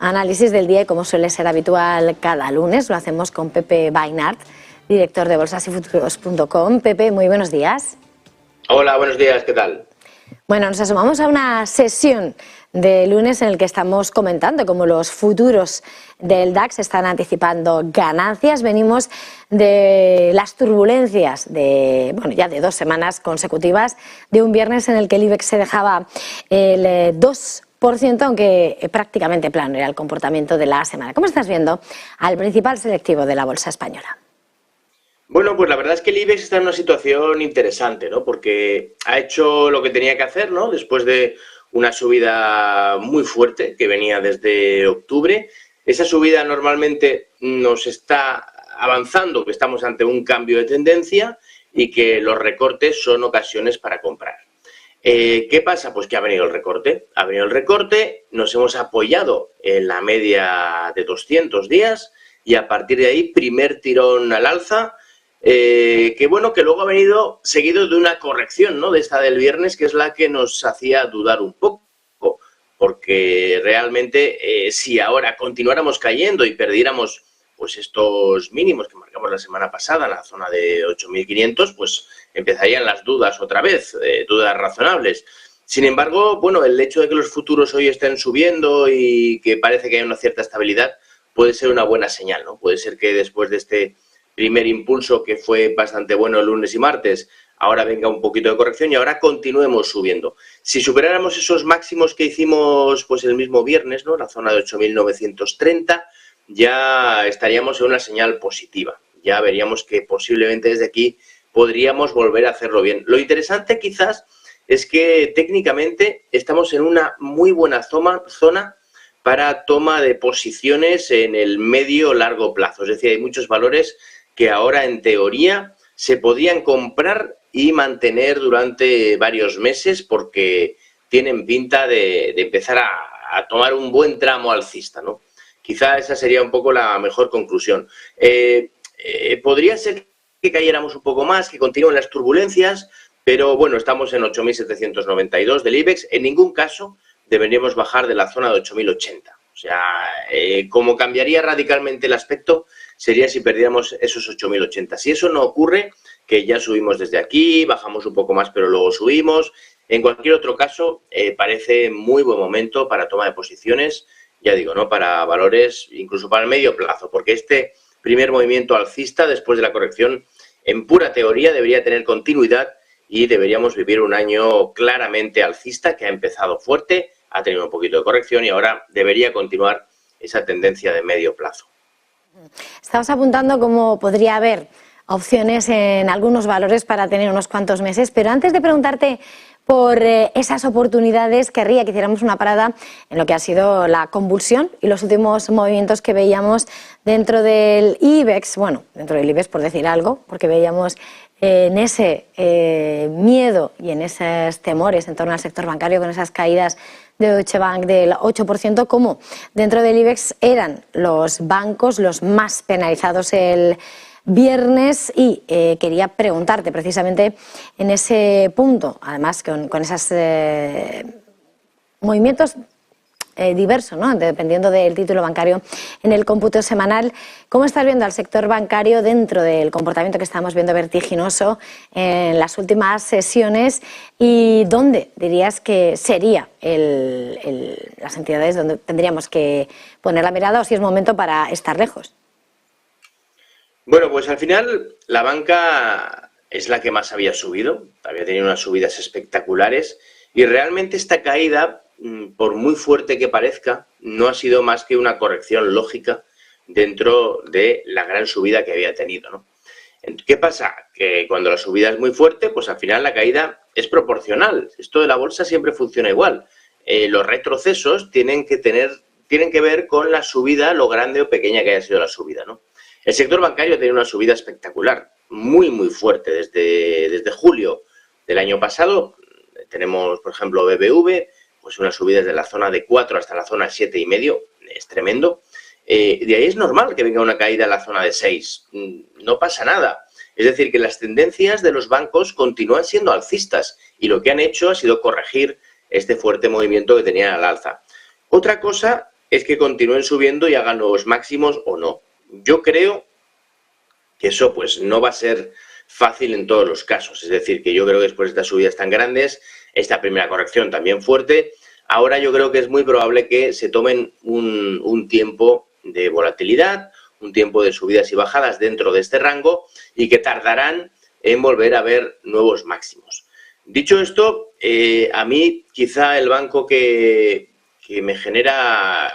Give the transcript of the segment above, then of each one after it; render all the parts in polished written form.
análisis del día y, como suele ser habitual cada lunes, lo hacemos con Pepe Bainart, director de bolsasyfuturos.com. Pepe, muy buenos días. Hola, buenos días, ¿qué tal? Bueno, nos asomamos a una sesión de lunes en el que estamos comentando cómo los futuros del DAX están anticipando ganancias. Venimos de las turbulencias de, ya de 2 semanas consecutivas, de un viernes en el que el IBEX se dejaba el 2%, aunque prácticamente plano era el comportamiento de la semana. ¿Cómo estás viendo al principal selectivo de la bolsa española? Bueno, pues la verdad es que el IBEX está en una situación interesante, ¿no? Porque ha hecho lo que tenía que hacer, ¿no? Después de una subida muy fuerte que venía desde octubre. Esa subida normalmente nos está avanzando, que estamos ante un cambio de tendencia y que los recortes son ocasiones para comprar. ¿Qué pasa? Pues que ha venido el recorte. Ha venido el recorte, nos hemos apoyado en la media de 200 días y a partir de ahí, primer tirón al alza. Que luego ha venido seguido de una corrección, ¿no? De esta del viernes, que es la que nos hacía dudar un poco, porque realmente si ahora continuáramos cayendo y perdiéramos pues estos mínimos que marcamos la semana pasada en la zona de 8.500, pues empezarían las dudas otra vez, dudas razonables. Sin embargo, el hecho de que los futuros hoy estén subiendo y que parece que hay una cierta estabilidad puede ser una buena señal, ¿no? Puede ser que después de este primer impulso, que fue bastante bueno el lunes y martes, ahora venga un poquito de corrección y ahora continuemos subiendo. Si superáramos esos máximos que hicimos pues el mismo viernes, ¿no? La zona de 8.930, ya estaríamos en una señal positiva. Ya veríamos que posiblemente desde aquí podríamos volver a hacerlo bien. Lo interesante quizás es que técnicamente estamos en una muy buena zona para toma de posiciones en el medio-largo plazo. Es decir, hay muchos valores que ahora en teoría se podían comprar y mantener durante varios meses porque tienen pinta de empezar a tomar un buen tramo alcista, ¿no? Quizá esa sería un poco la mejor conclusión. Podría ser que cayéramos un poco más, que continúen las turbulencias, pero estamos en 8.792 del IBEX. En ningún caso deberíamos bajar de la zona de 8.080. O sea, como cambiaría radicalmente el aspecto sería si perdiéramos esos 8.080. Si eso no ocurre, que ya subimos desde aquí, bajamos un poco más, pero luego subimos. En cualquier otro caso, parece muy buen momento para toma de posiciones, ya digo, ¿no? Para valores, incluso para el medio plazo, porque este primer movimiento alcista después de la corrección, en pura teoría, debería tener continuidad y deberíamos vivir un año claramente alcista que ha empezado fuerte, ha tenido un poquito de corrección y ahora debería continuar esa tendencia de medio plazo. Estabas apuntando cómo podría haber opciones en algunos valores para tener unos cuantos meses, pero antes de preguntarte por esas oportunidades, querría que hiciéramos una parada en lo que ha sido la convulsión y los últimos movimientos que veíamos dentro del IBEX, dentro del IBEX por decir algo, porque veíamos en ese miedo y en esos temores en torno al sector bancario con esas caídas de Deutsche Bank del 8%, como dentro del IBEX eran los bancos los más penalizados el viernes y quería preguntarte precisamente en ese punto, además con esos movimientos diversos, ¿no? Dependiendo del título bancario en el cómputo semanal, ¿cómo estás viendo al sector bancario dentro del comportamiento que estamos viendo vertiginoso en las últimas sesiones y dónde dirías que sería las entidades donde tendríamos que poner la mirada o si es momento para estar lejos? Pues al final la banca es la que más había subido, había tenido unas subidas espectaculares y realmente esta caída, por muy fuerte que parezca, no ha sido más que una corrección lógica dentro de la gran subida que había tenido, ¿no? ¿Qué pasa? Que cuando la subida es muy fuerte, pues al final la caída es proporcional. Esto de la bolsa siempre funciona igual. Los retrocesos tienen que ver con la subida, lo grande o pequeña que haya sido la subida, ¿no? El sector bancario tiene una subida espectacular, muy, muy fuerte. Desde julio del año pasado tenemos, por ejemplo, BBV, pues una subida desde la zona de 4 hasta la zona 7,5, es tremendo. De ahí es normal que venga una caída a la zona de 6, no pasa nada. Es decir, que las tendencias de los bancos continúan siendo alcistas y lo que han hecho ha sido corregir este fuerte movimiento que tenían al alza. Otra cosa es que continúen subiendo y hagan nuevos máximos o no. Yo creo que eso pues no va a ser fácil en todos los casos. Es decir, que yo creo que después de estas subidas tan grandes, esta primera corrección también fuerte, ahora yo creo que es muy probable que se tomen un tiempo de volatilidad, un tiempo de subidas y bajadas dentro de este rango y que tardarán en volver a ver nuevos máximos. Dicho esto, a mí quizá el banco que me genera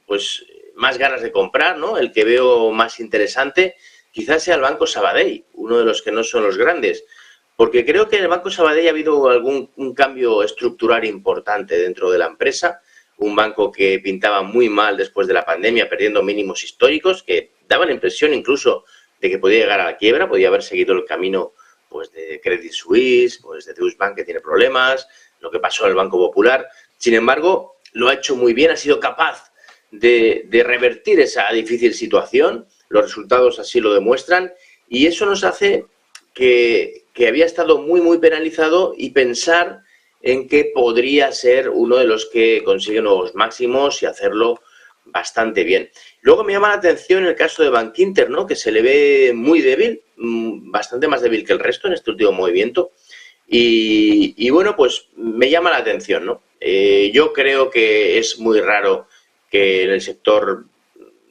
pues más ganas de comprar, ¿no? El que veo más interesante, quizás sea el Banco Sabadell, uno de los que no son los grandes, porque creo que en el Banco Sabadell ha habido un cambio estructural importante dentro de la empresa, un banco que pintaba muy mal después de la pandemia, perdiendo mínimos históricos, que daban la impresión incluso de que podía llegar a la quiebra, podía haber seguido el camino pues de Credit Suisse, pues de Deutsche Bank, que tiene problemas, lo que pasó en el Banco Popular. Sin embargo, lo ha hecho muy bien, ha sido capaz de revertir esa difícil situación, los resultados así lo demuestran, y eso nos hace que había estado muy penalizado y pensar en que podría ser uno de los que consigue nuevos máximos y hacerlo bastante bien. Luego me llama la atención el caso de Bankinter, ¿no? Que se le ve muy débil, bastante más débil que el resto en este último movimiento. Y bueno, pues me llama la atención, ¿no? Yo creo que es muy raro que en el sector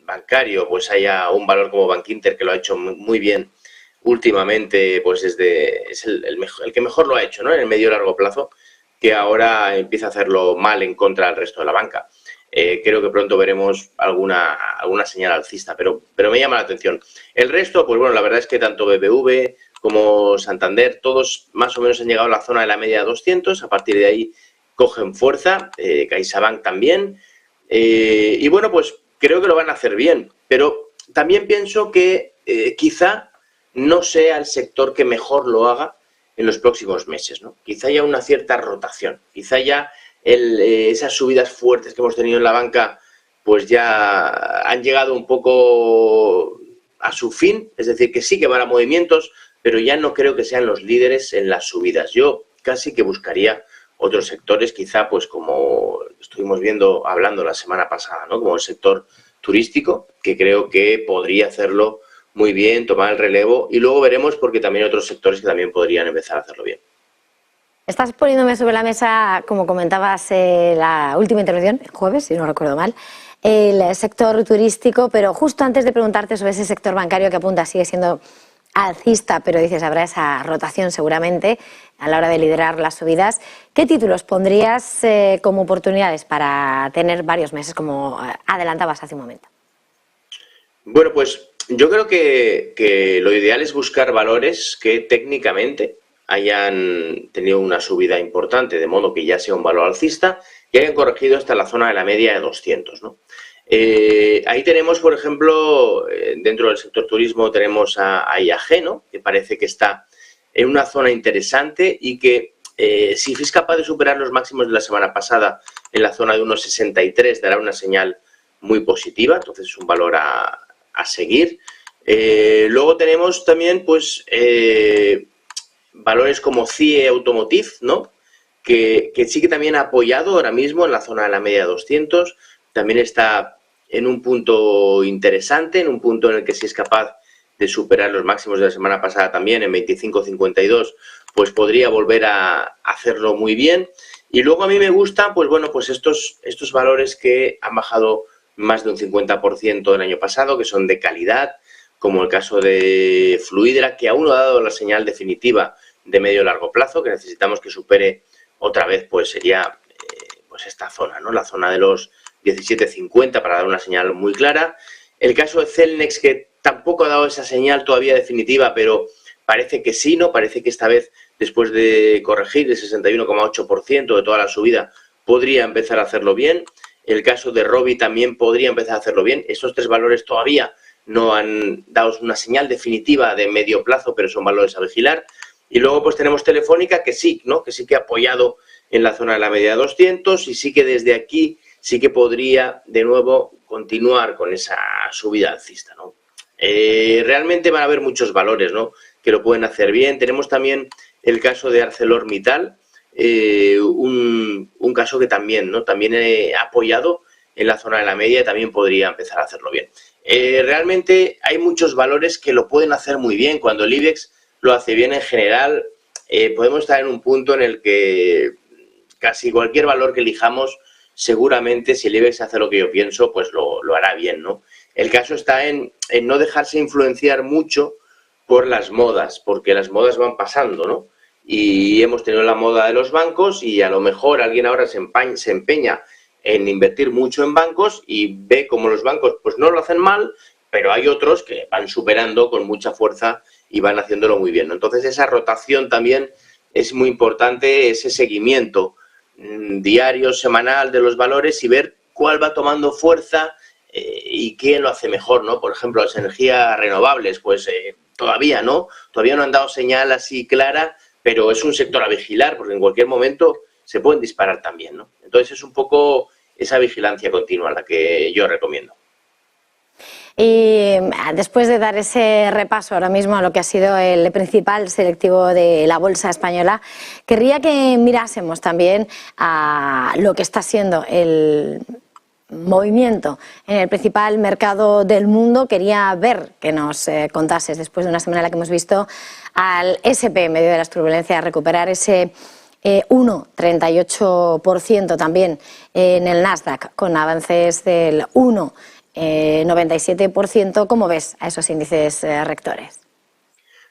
bancario pues haya un valor como Bankinter, que lo ha hecho muy bien últimamente, pues es el que mejor lo ha hecho, ¿no? En el medio y largo plazo, que ahora empieza a hacerlo mal en contra del resto de la banca. Creo que pronto veremos alguna señal alcista, pero me llama la atención. El resto, pues bueno, la verdad es que tanto BBV como Santander, todos más o menos han llegado a la zona de la media de 200, a partir de ahí cogen fuerza, CaixaBank también, y bueno, pues creo que lo van a hacer bien, pero también pienso que quizá no sea el sector que mejor lo haga en los próximos meses, ¿no? Quizá haya una cierta rotación, quizá ya esas subidas fuertes que hemos tenido en la banca pues ya han llegado un poco a su fin, es decir, que sí que van a movimientos, pero ya no creo que sean los líderes en las subidas. Yo casi que buscaría otros sectores, quizá pues como estuvimos hablando la semana pasada, ¿no? Como el sector turístico, que creo que podría hacerlo muy bien, tomar el relevo, y luego veremos porque también hay otros sectores que también podrían empezar a hacerlo bien. Estás poniéndome sobre la mesa, como comentabas la última intervención, el jueves, si no recuerdo mal, el sector turístico, pero justo antes de preguntarte sobre ese sector bancario que apunta sigue siendo alcista, pero dices habrá esa rotación seguramente a la hora de liderar las subidas. ¿Qué títulos pondrías como oportunidades para tener varios meses, como adelantabas hace un momento? Bueno, pues yo creo que lo ideal es buscar valores que técnicamente hayan tenido una subida importante, de modo que ya sea un valor alcista, y hayan corregido hasta la zona de la media de 200, ¿no? Ahí tenemos, por ejemplo, dentro del sector turismo tenemos a IAG, ¿no? Que parece que está en una zona interesante y que si es capaz de superar los máximos de la semana pasada en la zona de 1,63 dará una señal muy positiva, entonces es un valor a seguir. Luego tenemos también pues valores como CIE Automotive, ¿no? Que sí que también ha apoyado ahora mismo en la zona de la media de 200, también está en un punto interesante, en un punto en el que si es capaz de superar los máximos de la semana pasada también, en 25,52, pues podría volver a hacerlo muy bien. Y luego a mí me gustan, pues bueno, pues estos valores que han bajado más de un 50% el año pasado, que son de calidad, como el caso de Fluidra, que aún no ha dado la señal definitiva de medio y largo plazo, que necesitamos que supere otra vez, pues sería pues esta zona, ¿no? La zona de los 17,50 para dar una señal muy clara. El caso de Celnex, que tampoco ha dado esa señal todavía definitiva, pero parece que sí, ¿no? Parece que esta vez, después de corregir el 61,8% de toda la subida, podría empezar a hacerlo bien. El caso de Robi también podría empezar a hacerlo bien. Estos tres valores todavía no han dado una señal definitiva de medio plazo, pero son valores a vigilar. Y luego pues tenemos Telefónica, que sí, ¿no? Que sí que ha apoyado en la zona de la media de 200 y sí que desde aquí sí que podría de nuevo continuar con esa subida alcista, ¿no? Realmente van a haber muchos valores, ¿no? Que lo pueden hacer bien. Tenemos también el caso de ArcelorMittal, un caso que también, ¿no? También ha apoyado en la zona de la media, también podría empezar a hacerlo bien. Realmente hay muchos valores que lo pueden hacer muy bien. Cuando el IBEX lo hace bien en general, podemos estar en un punto en el que casi cualquier valor que elijamos, seguramente si el IBEX hace lo que yo pienso, pues lo hará bien, ¿no? El caso está en no dejarse influenciar mucho por las modas, porque las modas van pasando, ¿no? Y hemos tenido la moda de los bancos y a lo mejor alguien ahora se empeña en invertir mucho en bancos y ve como los bancos pues no lo hacen mal, pero hay otros que van superando con mucha fuerza y van haciéndolo muy bien, ¿no? Entonces esa rotación también es muy importante, ese seguimiento diario, semanal de los valores y ver cuál va tomando fuerza y quién lo hace mejor, ¿no? Por ejemplo, las energías renovables, pues todavía no han dado señal así clara, pero es un sector a vigilar porque en cualquier momento se pueden disparar también, ¿no? Entonces es un poco esa vigilancia continua la que yo recomiendo. Y después de dar ese repaso ahora mismo a lo que ha sido el principal selectivo de la bolsa española, querría que mirásemos también a lo que está siendo el movimiento en el principal mercado del mundo. Quería ver que nos contases, después de una semana en la que hemos visto al S&P en medio de las turbulencias recuperar ese 1,38% también en el Nasdaq, con avances del 1,97%. ¿Cómo ves a esos índices rectores?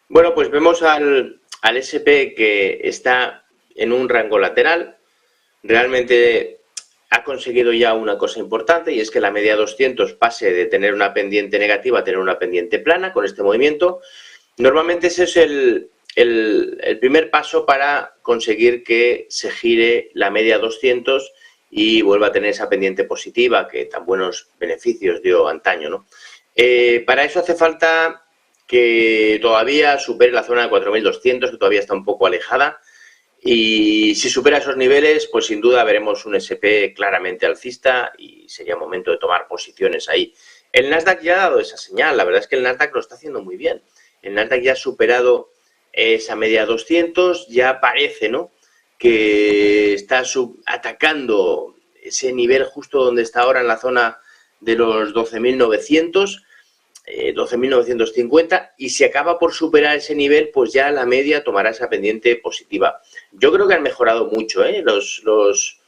Bueno, pues vemos al S&P que está en un rango lateral. Realmente ha conseguido ya una cosa importante, y es que la media 200 pase de tener una pendiente negativa a tener una pendiente plana con este movimiento. Normalmente ese es el primer paso para conseguir que se gire la media 200 y vuelva a tener esa pendiente positiva que tan buenos beneficios dio antaño, ¿no? Para eso hace falta que todavía supere la zona de 4.200, que todavía está un poco alejada, y si supera esos niveles, pues sin duda veremos un S&P claramente alcista y sería momento de tomar posiciones ahí. El Nasdaq ya ha dado esa señal, la verdad es que el Nasdaq lo está haciendo muy bien. El Nasdaq ya ha superado esa media 200, ya parece, ¿no?, que está atacando ese nivel justo donde está ahora, en la zona de los 12.900, 12.950, y si acaba por superar ese nivel, pues ya la media tomará esa pendiente positiva. Yo creo que han mejorado mucho los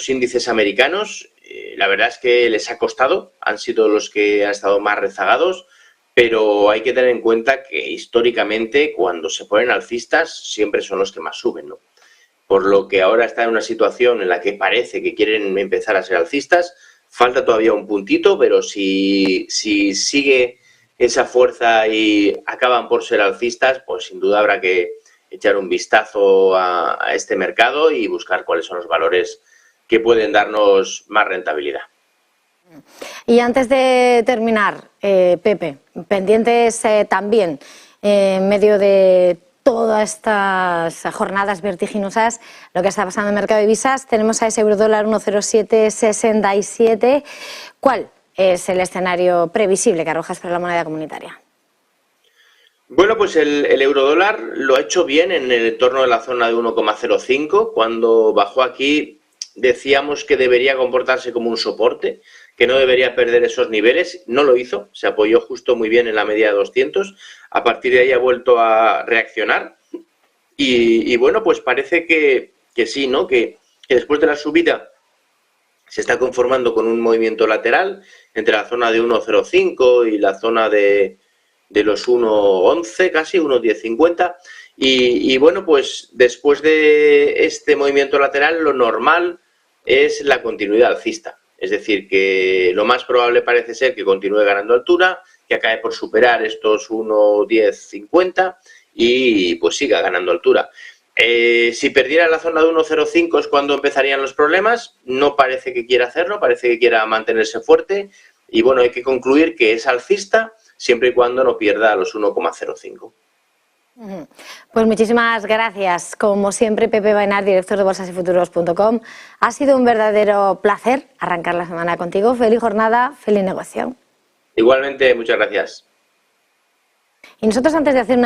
índices americanos. La verdad es que les ha costado, han sido los que han estado más rezagados, pero hay que tener en cuenta que históricamente cuando se ponen alcistas siempre son los que más suben, ¿no? Por lo que ahora está en una situación en la que parece que quieren empezar a ser alcistas. Falta todavía un puntito, pero si sigue esa fuerza y acaban por ser alcistas, pues sin duda habrá que echar un vistazo a este mercado y buscar cuáles son los valores que pueden darnos más rentabilidad. Y antes de terminar, Pepe, pendientes también en medio de todas estas jornadas vertiginosas, lo que está pasando en el mercado de divisas, tenemos a ese eurodólar 1,0767. ¿Cuál es el escenario previsible que arrojas para la moneda comunitaria? Bueno, pues el eurodólar lo ha hecho bien en el entorno de la zona de 1,05. Cuando bajó aquí decíamos que debería comportarse como un soporte, que no debería perder esos niveles. No lo hizo, se apoyó justo muy bien en la media de 200. A partir de ahí ha vuelto a reaccionar y bueno, pues parece que sí, ¿no? Que después de la subida se está conformando con un movimiento lateral entre la zona de 1,05 y la zona de los 1,11, casi 1,1050. Y bueno, pues después de este movimiento lateral lo normal es la continuidad alcista. Es decir, que lo más probable parece ser que continúe ganando altura, que acabe por superar estos 1,1050 y pues siga ganando altura. Si perdiera la zona de 1,05 es cuando empezarían los problemas. No parece que quiera hacerlo, parece que quiera mantenerse fuerte. Y bueno, hay que concluir que es alcista siempre y cuando no pierda los 1,05. Pues muchísimas gracias. Como siempre, Pepe Vainar, director de bolsasyfuturos.com. Ha sido un verdadero placer arrancar la semana contigo. Feliz jornada, feliz negocio. Igualmente, muchas gracias. Y nosotros, antes de hacer una